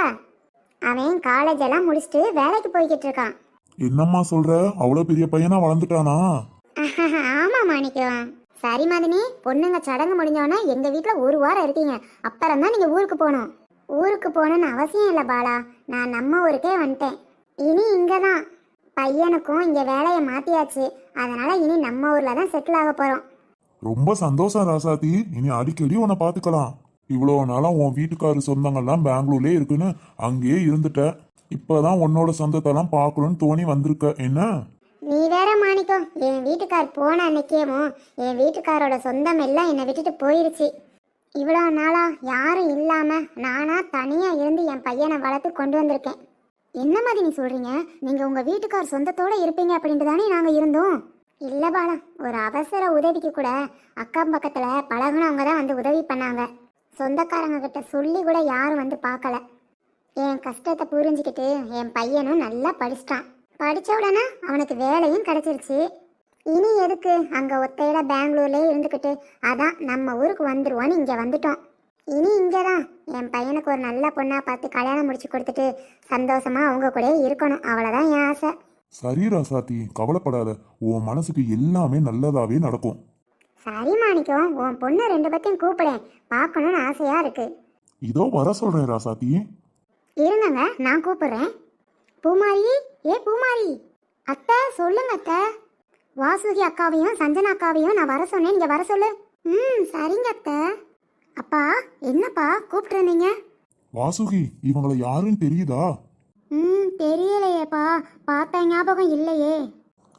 அவன் காலேஜ் எல்லாம் முடிச்சுட்டு வேலைக்கு போய்கிட்டு இருக்கான். என்னம்மா சொல்ற, அவ்வளோ பெரிய பையனா வளர்ந்துட்டானா? ஆமா மாணிக்கம். சரி மதினி, பொண்ணுங்க சடங்கு முடிஞ்சோன்னா எங்க வீட்டில் 1 வாரம் இருக்கீங்க, அப்புறம் தான் நீங்க ஊருக்கு போகணும். ஊருக்கு போகணும்னு அவசியம் இல்லை பாலா, நான் நம்ம ஊருக்கே வந்துட்டேன். இனி இங்கே தான். பையனுக்கும் இங்கே வேலையை மாற்றியாச்சு, அதனால இனி நம்ம ஊரில் தான் செட்டில் ஆக போகிறோம். ரொம்ப சந்தோஷம் ராசாத்தி, இனி அடிக்கடி உன்னை பார்த்துக்கலாம். இவ்வளோ நாளா உன் வீட்டுக்காரு சொந்தங்கள்லாம் பெங்களூர்லயே இருக்குன்னு அங்கேயே இருந்துட்ட. இப்பதான் உன்னோட சொந்தத்தெல்லாம் பார்க்கணும்னு தோணி வந்திருக்க என்ன? நீ வேற மாணிக்கம், என் வீட்டுக்கார் போன அன்னைக்கேவும் என் வீட்டுக்காரோட சொந்தம் எல்லாம் என்னை விட்டுட்டு போயிருச்சு. இவ்வளோ நாளா யாரும் இல்லாம நானா தனியா இருந்து என் பையனை வளர்த்து கொண்டு வந்திருக்கேன். என்ன மாதிரி நீ சொல்றீங்க? நீங்க உங்க வீட்டுக்கார் சொந்தத்தோட இருப்பீங்க அப்படின்ட்டு தானே நாங்க இருந்தோம். இல்ல பாலா, ஒரு அவசர உதவிக்கு கூட அக்கம் பக்கத்துல பழகுனவங்க தான் வந்து உதவி பண்ணாங்க. சொந்தக்காரங்க கிட்ட சொல்லி கூட யாரும் வந்து பார்க்கல. என் கஷ்டத்தை புரிஞ்சுக்கிட்டு என் பையனும் நல்லா படிச்சிட்டான். படிச்ச உடனே அவனுக்கு வேலையும் கிடைச்சிருச்சு. இனி எதுக்கு அங்க ஒத்தையில பெங்களூர்லயே இருந்துக்கிட்டு, அதான் நம்ம ஊருக்கு வந்துருவோன்னு இங்க வந்துட்டோம். இனி இங்கதான் என் பையனுக்கு ஒரு நல்ல பொண்ணா பார்த்து கல்யாணம் முடிச்சு கொடுத்துட்டு சந்தோஷமா அவங்க கூட இருக்கணும். அவ்வளவுதான் என் ஆசை. சரி ராசாத்தி, கவலைப்படாத. உன் மனசுக்கு எல்லாமே நல்லதாவே நடக்கும். சரி மாணிக்கம், உன் பொண்ணு 2 பத்தையும் கூப்பிடேன், பார்க்கணும்னு ஆசையா இருக்கு. இதோ வர சொல்றேன் ராசாத்தி. இருங்கங்க, நான் கூப்பிடுறேன். பூமாரி, ஏ பூமாரி. அத்தை சொல்லுங்க அத்தை. வாசுகி அக்காவையும் சஞ்சனா அக்காவையும் நான் வர சொன்னேன், நீங்க வர சொல்லு. சரிங்க அத்தை. அப்பா, என்னப்பா கூப்பிட்டு இருந்தீங்க? வாசுகி, இவங்களை யாருன்னு தெரியுதா? தெரியலையேப்பா, பார்த்த ஞாபகம் இல்லையே.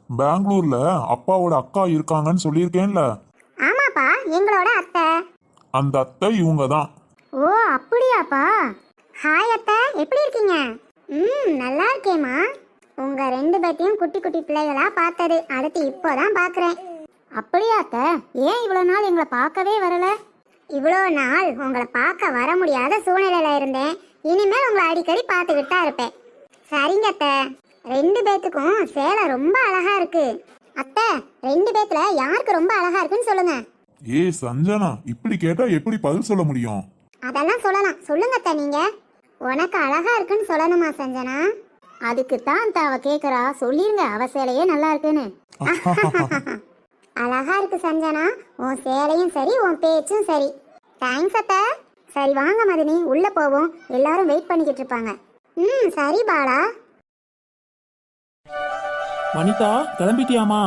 பெங்களூர்ல அப்பாவோட அக்கா இருக்காங்கன்னு சொல்லியிருக்கேன்ல, ஆமாப்பா, எங்களோட அத்தை. அந்த அத்தை இவங்க தான். ஓ அப்படியாப்பா. ஹாய் அத்தை, எப்படி இருக்கீங்க? நல்லா இருக்கேம்மா. உங்க 2 பேத்தையும் குட்டி குட்டி பிள்ளைகளா பார்த்தது அடுத்து இப்போதான் பார்க்குறேன். அப்படியா அத்தை? ஏன் இவ்வளோ நாள் எங்களை பார்க்கவே வரல? இவ்வளோ நாள் உங்களை பார்க்க வர முடியாத சூழ்நிலையில இருந்தேன். இனிமேல் உங்களை அடிக்கடி பார்த்துக்கிட்டு தான் இருப்பேன். சரிங்க அத்தை. 2 பேத்துக்கும் சேலை ரொம்ப அழகா இருக்கு. அத்தை, 2 பேத்துல யாருக்கு ரொம்ப அழகா இருக்குன்னு சொல்லுங்க. ஏய் சஞ்சனா, இப்படி கேட்டா எப்படி பதில் சொல்ல முடியும்? அதெல்லாம் சொல்லலாம், சொல்லுங்க அத்தை. நீங்க உனக்கு அழகா இருக்குன்னு சொல்லணுமா சஞ்சனா? அதுக்கு தான் அவ கேக்குறா, சொல்லிருங்க அவ சேலையே நல்லா இருக்குன்னு. அழகா இருக்கு சஞ்சனா, உன் சேலையும் சரி உன் பேச்சும் சரி. தேங்க்ஸ் அத்தை. சரி வாங்க மதினி, உள்ள போவோம், எல்லாரும் வெயிட் பண்ணிக்கிட்டு இருப்பாங்க. சரி பாலா. வனிதா, கிளம்பிட்டியாமா?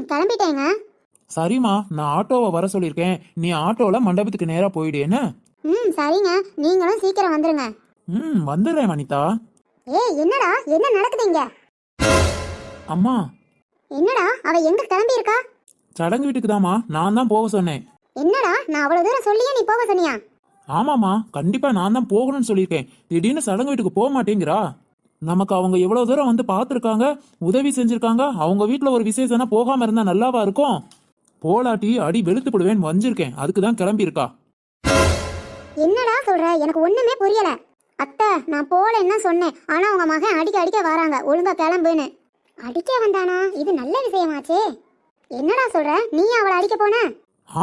கிளம்பிட்டேங்க. சரிம்மா, நான் ஆட்டோவை வர சொல்லியிருக்கேன். நீ ஆட்டோல மண்டபத்துக்கு நேரா போயிடு என்ன? சரிங்க, நீங்களும் சீக்கிரம் வந்துருங்க. வந்துடுறேன் வனிதா. ஏய் என்னடா, என்ன நடக்குது இங்க? அம்மா, என்னடா அவ எங்க கிளம்பி இருக்கா? சடங்கு வீட்டுக்கு தாம்மா, நான் தான் போக சொன்னேன். என்னடா, நான் அவ்வளவு தூரம் சொல்லியே நீ போக சொன்னியா? ஆமாம்மா, கண்டிப்பா நான் தான் போகணும்னு சொல்லியிருக்கேன். திடீர்னு சடங்கு வீட்டுக்கு போக மாட்டேங்கிறா. நமக்கு அவங்க எவ்வளவு தூரம் வந்து பார்த்துருக்காங்க, உதவி செஞ்சிருக்காங்க. அவங்க வீட்டில் ஒரு விசேஷம்னா போகாம இருந்தா நல்லாவா இருக்கும்? போலாட்டி அடி வெளுத்து போடுவேன் வஞ்சிருக்கேன், அதுக்கு தான் கிளம்பி இருக்கா. என்னடா சொல்ற, எனக்கு ஒண்ணுமே புரியல. அத்தை, நான் போலன்னு சொன்னேன், ஆனா உங்க மகன் அடிக்க வராங்க, ஒழுங்கா கிளம்புன்னு. அடிக்க வந்தானா? இது நல்ல விஷயமாச்சே. என்னடா சொல்ற, நீ அவளை அடிக்க போன?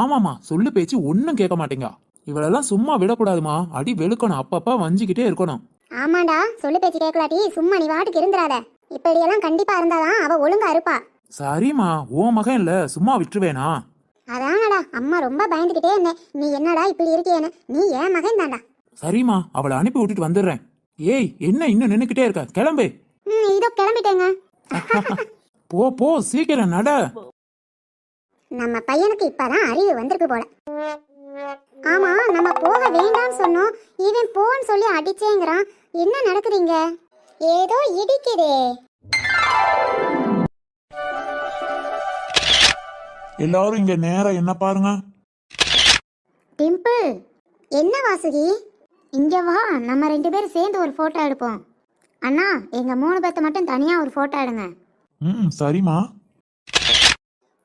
ஆமாம்மா, சொல்லு பேச்சு ஒன்றும் கேட்க மாட்டேங்க. இவளெல்லாம் சும்மா விடக்கூடாதுமா, அடி வெளுக்கணும், அப்பப்பா வஞ்சிக்கிட்டே இருக்கணும். ஆமாண்டா, சொல்லு பேச்சு கேட்கலாட்டி சும்மா நீ வாட்டுக்கு இருந்துராத. இப்படியெல்லாம் கண்டிப்பா இருந்தாதான் அவ ஒழுங்கா இருப்பா. சரிம்மா, ஓ மகன் இல்ல, சும்மா விட்டுருவேனா? அதானடா, அம்மா ரொம்ப பயந்துகிட்டே இருந்தேன், நீ என்னடா இப்படி இருக்கேன்னு. நீ ஏன் மகன் தாண்டா. சரிம்மா, அவளை அனுப்பி விட்டுட்டு வந்துடுறேன். ஏய், என்ன இன்னும் நின்னுக்கிட்டே இருக்க? கிளம்பு. இதோ கிளம்பிட்டேங்க. போ போ, சீக்கிரம் நட. நம்ம பையனுக்கு இப்பதான் அறிவு வந்திருக்கு போல. ஆமா, நம்ம போக வேண்டாம்னு சொன்னோம், இவன் போன்னு சொல்லி அடிச்சேங்கிறான். என்ன நடக்குதுங்க? ஏதோ இடிக்குதே. எல்லாரும் இங்க நேரம் என்ன பாருங்க. டிம்பிள், என்ன வாசுகி? இங்க வா, நம்ம 2 பேரும் சேர்ந்து ஒரு போட்டோ எடுப்போம். அண்ணா, எங்க 3 பேர்த்த மட்டும் தனியா ஒரு போட்டோ எடுங்க. சரிம்மா.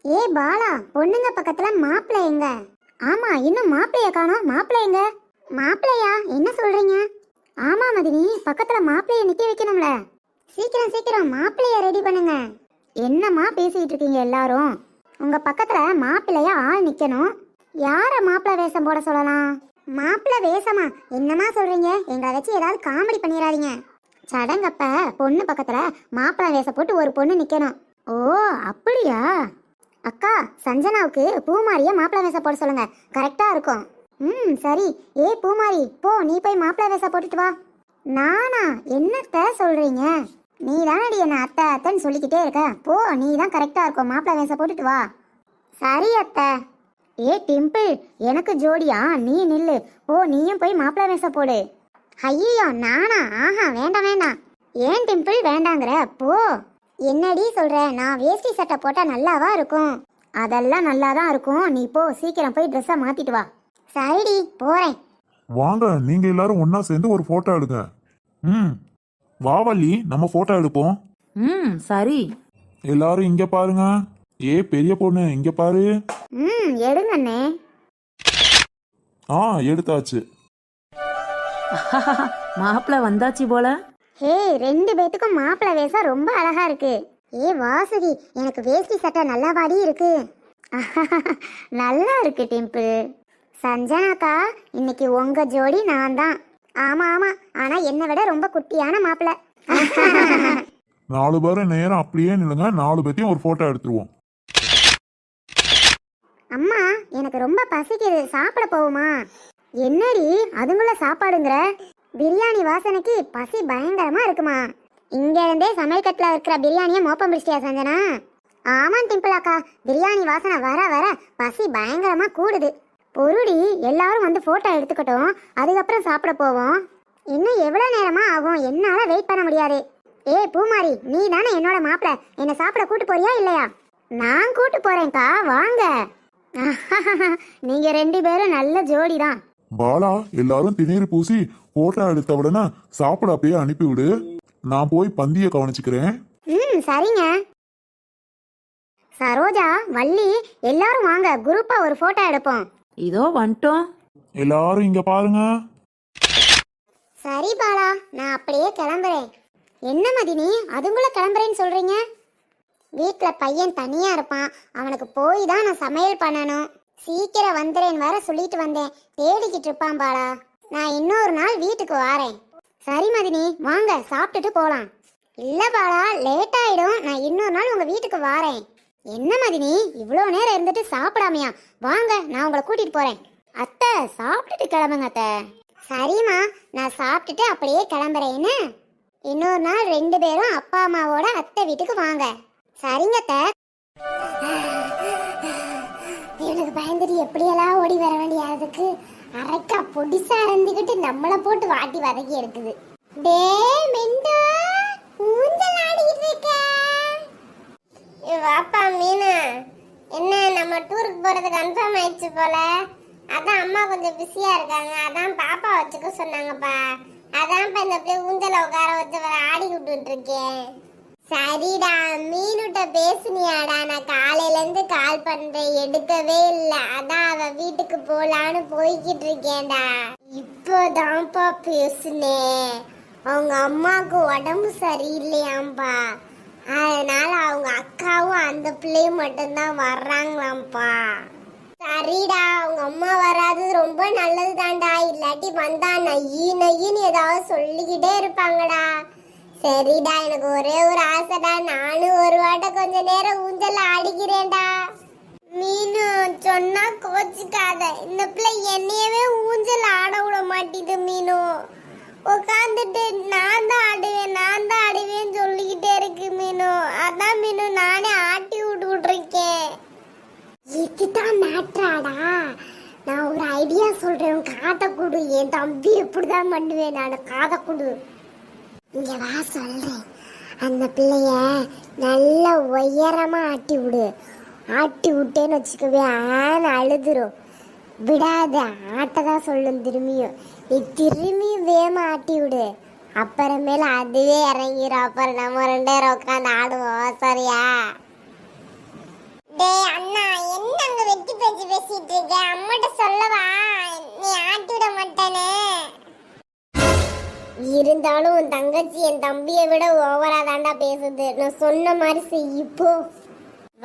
ஏ பாலா, பொண்ணுங்க பக்கத்துல மாப்பிள்ளை எங்க? ஆமா, இன்னும் மாப்பிள்ளைய காணோம். மாப்பிள்ளை எங்க? மாப்பிள்ளையா? என்ன சொல்றீங்க? ஆமா மதினி, பக்கத்துல மாப்பிள்ளைய நிக்க வைக்கணும்ல. சீக்கிரம் சீக்கிரம் மாப்பிள்ளைய ரெடி பண்ணுங்க. என்னம்மா பேசிட்டு இருக்கீங்க எல்லாரும்? உங்க பக்கத்துல மாப்பிள்ளையா ஆள் நிக்கணும். யார மாப்பிள்ளை வேஷம் போட சொல்லலாம்? மாப்பிள்ளை வேஷமா? என்னமா சொல்றீங்க? எங்களை வச்சு ஏதாவது காமெடி பண்ணிடாதீங்க. சடங்கப்ப பொண்ணு பக்கத்துல மாப்பிள்ளை வேஷம் போட்டு ஒரு பொண்ணு நிக்கணும். ஓ அப்படியா? அக்கா, சஞ்சனாவுக்கு பூமாரிய மாப்பிள்ளை வேஷம் போட சொல்லுங்க, கரெக்டா இருக்கும். சரி. ஏ பூமாரி, போ, நீ போய் மாப்பிள்ளை வேஷம் போட்டுட்டு வா. நானா? என்னத்த சொல்றீங்க? நீ தானடி என்ன அத்தை அத்தைன்னு சொல்லிக்கிட்டே இருக்க. போ, நீ தான் கரெக்டா இருக்கும், மாப்பிள்ளை வேஷம் போட்டுட்டு வா. சரி அத்தை. ஏ டிம்பிள், எனக்கு ஜோடியா? நீ நில்லு. ஓ, நீயும் போய் மாப்பிள்ளை வேஷம் போடு. ஐயோ, நானா? ஆஹா, வேண்டாம் வேண்டாம். ஏன் டிம்பிள் வேண்டாங்கிற? போ. என்னடி சொல்ற? நான் வேஷ்டி சட்டை போட்டா நல்லாவா இருக்கும்? அதெல்லாம் நல்லா தான் இருக்கும். நீ போ, சீக்கிரம் போய் ட்ரெஸ்ஸை மாத்திட்டு வா. சரிடி, போறேன். வாங்க, நீங்க எல்லாரும் ஒண்ணா சேர்ந்து ஒரு போட்டோ எடுங்க. வா வள்ளி, நம்ம போட்டோ எடுப்போம். சரி. எல்லாரும் இங்க பாருங்க. ஏ பெரிய பொண்ணு, இங்க பாரு. எடுங்கண்ணே. எடுத்தாச்சு. மாப்பிள்ள வந்தாச்சு போல. ஹே, 2 பேத்துக்கும் மாப்பிள்ளை வேஷம் ரொம்ப அழகா இருக்கு. ஏ வாசுகி, எனக்கு வேஷ்டி சட்டை நல்லாவாடி இருக்கு. நல்லா இருக்கு டிம்பிள். சஞ்சனாக்கா, இன்னைக்கு உங்க ஜோடி நான் தான். ஆமா ஆமா, ஆனா என்னை விட ரொம்ப குட்டியான மாப்பிள்ளை. 4 பேரும் நேரம் அப்படியே நில்லுங்க. 4 பேத்தையும் ஒரு போட்டோ எடுத்துருவோம். அம்மா, எனக்கு ரொம்ப பசிக்குது, சாப்பிட போகுமா? என்னடி அதுங்குள்ள சாப்பாடுங்கிற? பிரியாணி வாசனைக்கு பசி பயங்கரமா இருக்குமா? இங்க இருந்தே சமையல் கட்டில இருக்கிற பிரியாணியை மோப்பம் பிடிச்சியா சஞ்சனா? ஆமா டிம்பிள் அக்கா, பிரியாணி வாசனை வர வர பசி பயங்கரமா கூடுது. பொருடி, எல்லாரும் வந்து போட்டோ எடுத்துக்கட்டும், அதுக்கப்புறம் சாப்பிட போவோம். இன்னும் எவ்வளவு நேரமா ஆகும்? என்னால வெயிட் பண்ண முடியாது. ஏ பூமாரி, நீ தானே என்னோட மாப்பிள்ள, என்னை சாப்பிட கூட்டு போறியா இல்லையா? நான் கூட்டு போறேன்க்கா, வாங்க. நீங்க 2 பேரும் நல்ல ஜோடி தான். பாலா, எல்லாரும் திணீர் பூசி போட்டோ எடுத்த உடனே சாப்பிட அப்படியே அனுப்பிவிடு. நான் போய் பந்திய கவனிச்சுக்கிறேன். சரிங்க. சரோஜா, வள்ளி, எல்லாரும் வாங்க, குரூப்பா ஒரு போட்டோ எடுப்போம். இதோ வந்துட்டோம். எல்லாரும் இங்க பாருங்க. சரி பாலா, நான் அப்படியே கிளம்புறேன். என்ன மதினி, அதுங்குள்ள கிளம்புறேன்னு சொல்றீங்க? வீட்டில் பையன் தனியா இருப்பான், அவனுக்கு போய் தான் நான் சமையல் பண்ணணும். சீக்கிரம் வந்துறேன்னு வர சொல்லிட்டு வந்தேன், தேடிக்கிட்டு இருப்பான் பாலா. நான் இன்னொரு நாள் வீட்டுக்கு வாரேன். சரி மதினி, வாங்க சாப்பிட்டுட்டு போலாம். இல்ல பாலா, லேட் ஆயிடும், நான் இன்னொரு நாள் உங்க வீட்டுக்கு வாரேன். என்ன மதினி, இவ்வளோ நேரம் இருந்துட்டு சாப்பிடாமையா? வாங்க, நான் உங்களை கூட்டிட்டு போறேன். அத்தை, சாப்பிட்டுட்டு கிளம்புங்க அத்தை. சரிம்மா, நான் சாப்பிட்டுட்டு அப்படியே கிளம்புறேன்னு. இன்னொரு நாள் 2 பேரும் அப்பா அம்மாவோட அத்தை வீட்டுக்கு வாங்க. சரிங்க அத்தை. எனக்கு பயந்துட்டு எப்படியெல்லாம் ஓடி வர வேண்டியதுக்கு அரைக்கா பொடிசா இருந்துக்கிட்டு நம்மளை போட்டு வாட்டி வதக்கி எடுக்குது. டே மெண்டா, ஊஞ்சல் ஆடிக்கிட்டு இருக்க. வாப்பா மீனா, என்ன நம்ம டூருக்கு போறது கன்ஃபார்ம் ஆயிடுச்சு போல. அதான் அம்மா கொஞ்சம் பிஸியா இருக்காங்க, அதான் பாப்பா வச்சுக்க சொன்னாங்கப்பா. அதான் இப்ப இந்த பிள்ளை ஊஞ்சல உட்கார வச்சு வர ஆடி விட்டுட்டு இருக்கேன். சரிடா, மீனுட்ட பேசுனியாடா? நான் காலையில இருந்து கால் பண்றேன், எடுக்கவே இல்லை. அதான் அவ வீட்டுக்கு போலான்னு போய்கிட்டு இருக்கேன்டா. இப்போதான்ப்பா பேசுனேன். அவங்க அம்மாவுக்கு உடம்பு சரியில்லையாம்பா, அதனால அவங்க அக்காவும் அந்த பிள்ளையும் மட்டும்தான் வர்றாங்களாம்ப்பா. சரிடா, அவங்க அம்மா வராது ரொம்ப நல்லது தான்டா, இல்லாட்டி வந்தா நையி நையின்னு ஏதாவது சொல்லிக்கிட்டே இருப்பாங்கடா. சரிடா, எனக்கு ஒரே ஒரு ஆசைடா, நானும் ஒரு வாட்ட கொஞ்ச நேரம் ஊஞ்சல் ஆடிக்கிறேன்டா. மீனு சொன்னா கோச்சிக்காத, இந்த பிள்ளை என்னையவே ஊஞ்சல் ஆட விட மாட்டேது. மீனு உட்காந்துட்டு நான் தான் ஆடுவேன் சொல்லிக்கிட்டே இருக்கு மீனு. அதான் மீனு நானே ஆட்டி விட்டுக்கிட்டு இருக்கேன். இதுதான் மேட்ராடா. நான் ஒரு ஐடியா சொல்றேன், காதை கொடு. என் தம்பி எப்படிதான் பண்ணுவேன் நான், காதை கொடு. இங்க வா சொல்றேன். அந்த பிள்ளைய நல்ல உயரமா ஆட்டி விடு. ஆட்டி விட்டேன்னு வச்சுக்கவே ஆன அழுதுரும். விடாத, ஆட்டதான் சொல்லும் திரும்பியும். நீ திரும்பியும் வேகமா ஆட்டி விடு. அப்புறமேல அதுவே இறங்கிடும். அப்புறம் நம்ம 2 பேரும் உட்காந்து ஆடுவோம், சரியா? டேய் அண்ணா, என்ன அங்க வெட்டி பேச்சு பேசிட்டு இருக்க? அம்மாட்ட சொல்லவா? நீ ஆட்டி விட மாட்டேனே. இருந்தாலும் உன் தங்கச்சி என் தம்பியை விட ஓவரா தாண்டா பேசுது. நான் சொன்ன மாதிரி செய்யிப்போ.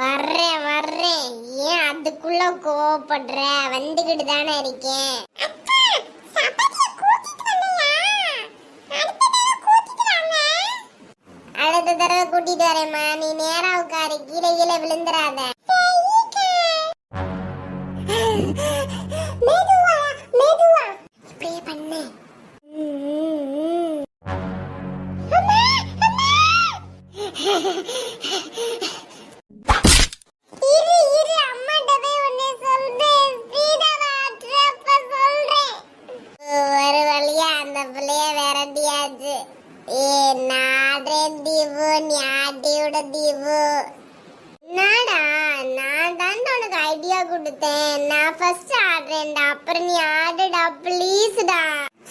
வர்றேன். ஏன் அதுக்குள்ள கோவப்படுற? வந்துகிட்டு தானே இருக்கேன். அடுத்த தடவை கூட்டிட்டு வரேம்மா. நீ நேரா உட்காரு, கீழே விழுந்துடாத. மெதுவா இப்படியே பண்ணு. இரு அம்மாட்ட போய் ஒன்னே சொல்றேன். இவோ என்னடா, நான் தான் உனக்கு ஐடியா கொடுத்தேன். நான் ஃபர்ஸ்ட் ஆடுறேன்டா, அப்புறம் நீ ஆடுடா ப்ளீஸ்டா.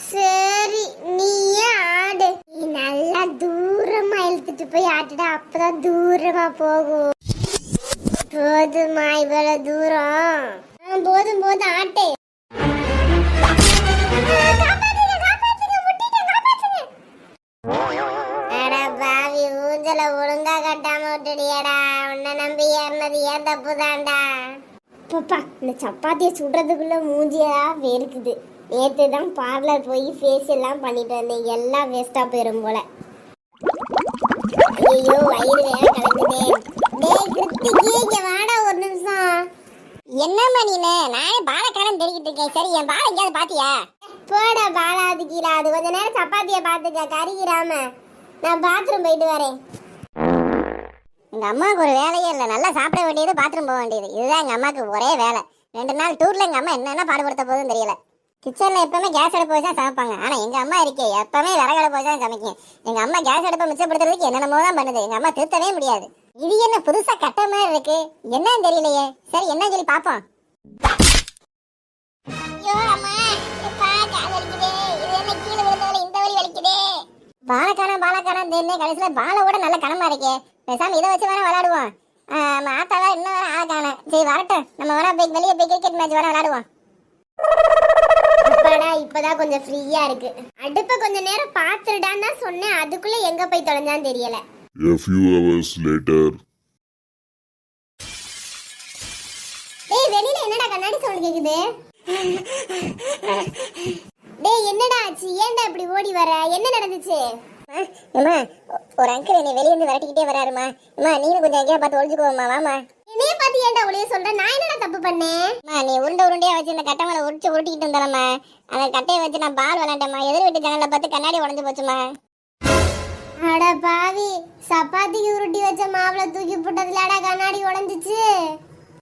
சரி நீயே ஆடு. நீ நல்லா தூரமா இழுத்துட்டு போய் ஆடுடா, அப்பதான் தூரமா போகும். போதுமா இவ்வளவு தூரம்? போதும் போதும் ஆட்டு. ஊஞ்சல ஒழுங்கா கட்டாம விட்டுடியடா. உன்னை நம்பி ஏறினது ஏன் தப்பு தான்டா. பாப்பா, இந்த சப்பாத்தியை சுடுறதுக்குள்ள மூஞ்சியா வெறுக்குது. நேற்று தான் பார்லர் போய் ஃபேஸ் எல்லாம் பண்ணிட்டு வந்தேன். எல்லாம் வேஸ்டா போயிரும் போல. ஐயோ வயிறு வேற கலக்குதே. டேய் கிருத்திகி, இங்க வாடா ஒரு நிமிஷம். என்னம்மா நீனு? நானே பாலக்காரன் தெரிக்கிட்டு இருக்கேன். சரி என் பாலை எங்கேயாவது பாத்தியா? போட பாலாது கீழே. அது கொஞ்ச நேரம் சப்பாத்தியை பார்த்துக்க, கறிக்கிறாம. நான் பாத்ரூம் போயிட்டு வரேன். எங்க அம்மாவுக்கு ஒரு வேலையே இல்லை. நல்லா சாப்பிட வேண்டியது, பாத்ரூம் போக வேண்டியது. இதுதான் எங்க அம்மாவுக்கு ஒரே வேலை. 2 நாள் டூர்ல எங்க அம்மா என்னென்ன பாடுபடுத்த போகுதுன்னு தெரியல. கிச்சன்ல எப்பவுமே கேஸ் அடுப்பு வச்சு தான் சமைப்பாங்க. ஆனா எங்க அம்மா இருக்கே எப்பவுமே விறகு அடுப்பு வச்சு தான் சமைக்கும். எங்க அம்மா கேஸ் அடுப்பை மிச்சப்படுத்துறதுக்கு என்னென்னமோ தான் பண்ணுது. எங்க அம்மா திருத்தவே முடியாது. இது என்ன புதுசா கட்ட மாதிரி இருக்கு, என்னன்னு தெரியலையே. சரி என்ன சொல்லி பாப்போம். பாலக்காரன் தேர்ந்தே கடைசியில பாலோட நல்ல கனமா இருக்கே. பேசாம இதை வச்சு வேணா விளையாடுவோம். ஆத்தாவா இன்னும் வேற ஆளக்கான. சரி வரட்டும், நம்ம வேணா போய் வெளியே போய் கிரிக்கெட் மேட்ச் வேணா விளையாடுவோம். அப்பாடா, இப்பதான் கொஞ்சம் ஃப்ரீயா இருக்கு. அடுப்ப கொஞ்ச நேரம் பாத்துடான்னு தான் சொன்னேன். அதுக்குள்ள எங்க போய் தொலைஞ்சான்னு தெரியல. A few hours later. டேய் வெளியில என்னடா கண்ணாடி சவுண்ட் கேக்குது? டேய் என்னடா ஆச்சு? ஏன்டா இப்படி ஓடி வர? என்ன நடந்துச்சு? அம்மா, ஒரு அங்கிள் என்னை வெளிய இருந்து விரட்டிக்கிட்டே வராருமா. அம்மா நீங்க கொஞ்சம் எங்கேயா பார்த்து ஒளிஞ்சுக்கோமா. வாமா. என்னைய பார்த்து ஏன்டா ஒளிய சொல்ற? நான் என்னடா தப்பு பண்ணேன்? அம்மா நீ உருண்டையா வச்சு இந்த கட்டை மேல உருட்டிக்கிட்டு இருந்தாலம்மா. அந்த கட்டையை வச்சு நான் பால் விளையாண்டேம்மா. எதிர் வீட்டு ஜன்னலை பார்த்து கண்ணாடி உடஞ்சு போச்சுமா. அட பாவி, சப்பாத்திக்கு உருட்டி வச்ச மாவுல தூக்கி போட்டதுலடா கண்ணாடி உடைஞ்சிச்சு.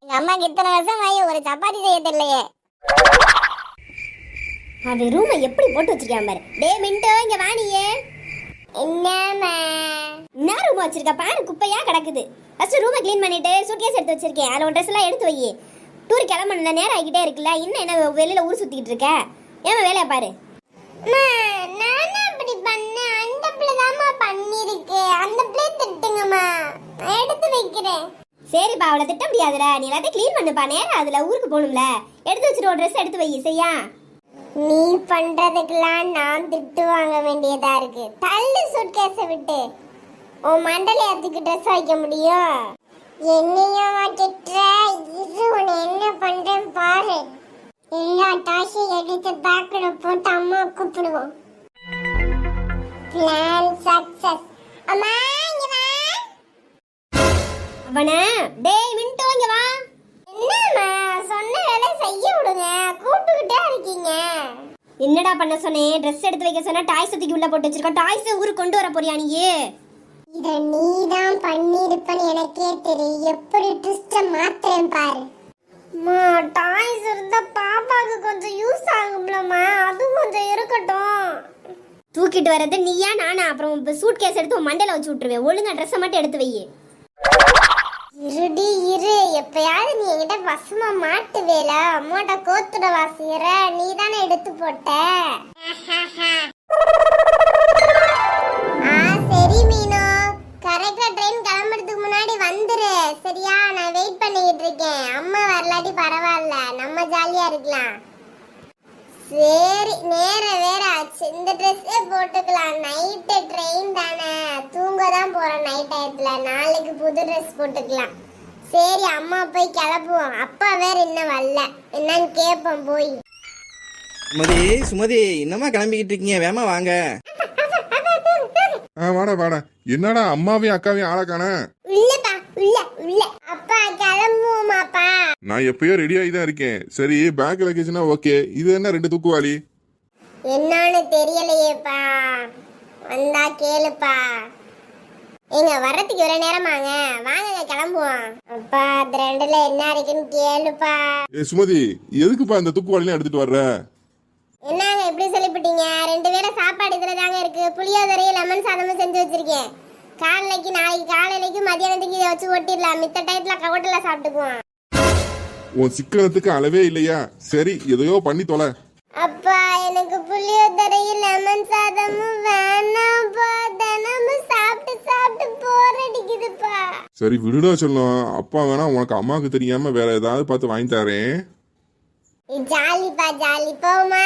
எங்க அம்மாக்கு இத்தனை வருஷம் ஆகி ஒரு சப்பாத்தி செய்ய தெரியலையே. அவன் ரூமை எப்படி போட்டு வச்சிருக்கான் பாரு. டேய் மின்டோ, இங்க வா நீயே. என்னம்மா என்ன ரூம் வச்சிருக்க பாரு, குப்பையா கிடக்குது. ஃபர்ஸ்ட் ரூமை க்ளீன் பண்ணிட்டு சூட்கேஸ் எடுத்து வச்சிருக்கேன். அதில் உன் ட்ரெஸ் எல்லாம் எடுத்து வை. டூர் கிளம்பணும்ல, நேரம் ஆகிட்டே இருக்குல்ல. இன்னும் என்ன வெளியில ஊர் சுத்திக்கிட்டு இருக்க? ஏமா வேலையா பாரு. நானும் அப்படி பண்ணேன். அந்த பிள்ளை தான்மா பண்ணிருக்கு. அந்த பிள்ளை திட்டுங்கம்மா, எடுத்து வைக்கிறேன். சரிப்பா, அவளை திட்ட முடியாதுல. நீ எல்லாத்தையும் க்ளீன் பண்ணுப்பா. நேரம் அதுல ஊருக்கு போகணும்ல. எடுத்து வச்சிரு, ஒரு ட்ரெஸ் எடுத்து வை. சரியா? நீ பண்றதுக்கெல்லாம் நான் திட்டு வாங்க வேண்டியதா இருக்கு. தள்ளு சூட்கேஸ விட்டு. உன் மண்டலையத்துக்கு ட்ரெஸ் வைக்க முடியும். என்னையும் திட்டுற? இது உன்னை என்ன பண்றேன் பாரு. எல்லா டாஷையும் எடுத்து பேக்ல போட்டு அம்மா கூப்பிடுவோம். Plan success. அம்மா இங்க வா. அவனே, டேய் மின்டோ இங்க வா. என்னம்மா சொன்ன வேலை செய்ய விடுங்க, கூப்பிட்டுக்கிட்டே இருக்கீங்க. என்னடா பண்ண சொன்னேன்? ட்ரெஸ் எடுத்து வைக்க சொன்னா டாய்ஸ் தூக்கி உள்ள போட்டு வச்சிருக்க. டாய்ஸ் ஊருக்கு கொண்டு வர போறியா நீ? இத நீதான் பண்ணிருப்பன்னு எனக்கே தெரியும். எப்படி ட்விஸ்ட மாத்துறேன் பாரு. மா டாய்ஸ் இருந்தா பாப்பாக்கு கொஞ்சம் யூஸ் ஆகும்லமா, அது கொஞ்சம் இருக்கட்டும். தூக்கிட்டு வர்றது நீயா நானா? அப்புறம் சூட் கேஸ் எடுத்து உன் மண்டையில வச்சு விட்டுருவேன். ஒழுங்கா ட்ரெஸ்ஸை மட்டும் எடுத்து வை. இருடி இரு, எப்பயாவது நீ என்கிட்ட வசமா மாட்டுவேல. அம்மாட்ட கோத்துட வாசிக்கிற, நீ தானே எடுத்து போட்ட. சரி மீனோ, கரெக்டா ட்ரெயின் கிளம்புறதுக்கு முன்னாடி வந்துரு. சரியா? நான் வெயிட் பண்ணிக்கிட்டு இருக்கேன். அம்மா வரலாட்டி பரவாயில்ல, நம்ம ஜாலியா இருக்கலாம். சரி நேரம் வேற ஆச்சு. இந்த ட்ரெஸ்ஸே போட்டுக்கலாம். நைட்டு ட்ரெயின் தானே, தூங்க தான் போறோம் நைட் டயத்துல. நாளைக்கு புது ட்ரெஸ் போட்டுக்கலாம். சரி அம்மா போய் கிளப்புவோம். அப்பா வேற இன்னும் வரல, என்னன்னு கேட்போம் போய். சுமதி என்னம்மா கிளம்பிக்கிட்டு இருக்கீங்க? வேமா வாங்க. வாடா என்னடா அம்மாவையும் அக்காவையும் ஆளக்கான? உள்ளப்பா உள்ள உள்ள. அப்பா கிளம்புவோமாப்பா? நான் எப்பயோ ரெடி ஆகி தான் இருக்கேன். சரி பேக் லக்கேஜ்னா ஓகே. இது என்ன 2 தூக்குவாளி? என்னன்னு தெரியலையேப்பா, வந்தா கேளுப்பா. ஏங்க வர்றதுக்கு ஒரு நேரமாங்க, வாங்க கிளம்புவோம். அப்பா அது 2ல என்ன இருக்குன்னு கேளுப்பா. சுமதி எதுக்குப்பா இந்த தூக்குவாளிலாம் எடுத்துட்டு வர்ற? என்னங்க இப்படி சொல்லிவிட்டீங்க? 2 வேளை சாப்பாடு இதுல தாங்க இருக்கு. புளியோதரையும் லெமன் சாதமும் செஞ்சு வச்சிருக்கேன். காலைக்கு நாளைக்கு காலையிலைக்கு மதியானத்துக்கு இதை வச்சு ஒட்டிடலாம். மித்த டயத்துல ஹோட்டல்ல சாப்பிட்டுக்குவோம். உன் சிக்கனத்துக்கு அளவே இல்லையா? சரி எதையோ பண்ணி தொலை. அப்பா எனக்கு புளியோதரையும் லெமன் சாதமும் வேணாம்ப்பா. தினமும் சாப்பிட்டு சாப்பிட்டு போர் அடிக்குதுப்பா. சரி விடுடா சொல்லும். அப்பா வேணா உனக்கு அம்மாவுக்கு தெரியாம வேற ஏதாவது பார்த்து வாங்கி தரேன். ஜாலிப்பா ஜாலி போமா.